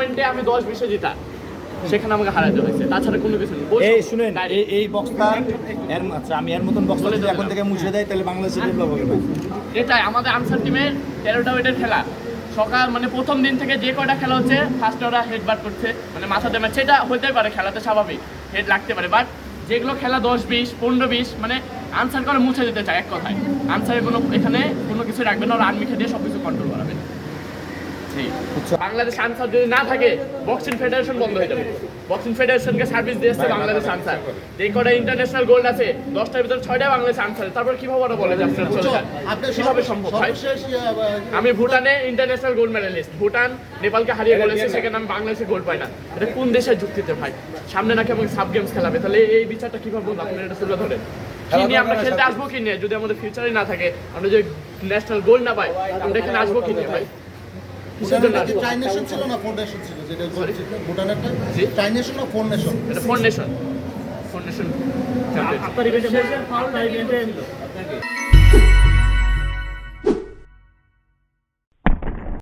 পয়েন্টে আমি 10-20 জিতা, সেখানে আমাকে হারাতে হয়েছে, তাছাড়া কোনো কিছু নেই। এই শুনেন, এই বক্সটা আচ্ছা আমি এর মতন বক্সটা যদি এখন থেকে মুছে দেয় তাহলে বাংলাদেশে ডেভেলপ হবে না। এটাই আমাদের আনসার টিমের 13টা ওয়েটের খেলা। সকাল মানে প্রথম দিন থেকে যে কয়টা খেলা হচ্ছে ফার্স্টে ওরা হেড বার করছে, মানে মাথা দেয়, সেটা হতে পারে, খেলাতে স্বাভাবিক হেড লাগতে পারে, বাট যেগুলো খেলা 10-20, 15-20 মানে আনসার করে মুছে দিতে চায় এক কথায়। আনসারের কোনো এখানে কোনো কিছু রাখবে না, ওরা আর্মিকে দিয়ে সব কিছু কন্ট্রোল করাবে। বাংলাদেশ আনসার যদি না থাকে বক্সিং ফেডারেশন বন্ধ হয়ে যাবে। বক্সিং ফেডারেশনকে সার্ভিস দিয়েছে বাংলাদেশ আনসার। যে কটা ইন্টারন্যাশনাল গোল্ড আছে 10টার ভিতরে 6টা বাংলাদেশ আনসার, তারপর কিভাবে ওরা বলে যে আপনারা চলে যান? কিভাবে সম্ভব হয়? আমি ভুটানে ইন্টারন্যাশনাল গোল্ড মেডালিস্ট, ভুটান নেপালকে হারিয়ে গেছে, সেখানে আমি বাংলাদেশে গোল্ড পাই না। এটা কোন দেশের যুক্তিতে ভাই? সামনে নাকি আমাকে সাব গেমস খেলাবে, তাহলে এই বিচারটা কিভাবে বলবো? আপনারা এটা তুলে ধরেন। কি নিয়ে আমরা খেলতে আসবো কি নিয়ে? যদি আমাদের ফিউচারই না থাকে, আমরা যদি ন্যাশনাল গোল্ড না পাই, আমরা এখানে আসবো কি নিয়ে ভাই? ট্রাইনেশন ছিল না ফোর নেশন ছিল, যেটা ভুটানেরটা ট্রাইনেশন না ফোর নেশন? এটা ফোর নেশন। আপনার ইভেন্টে ফাউল না ইভেন্টে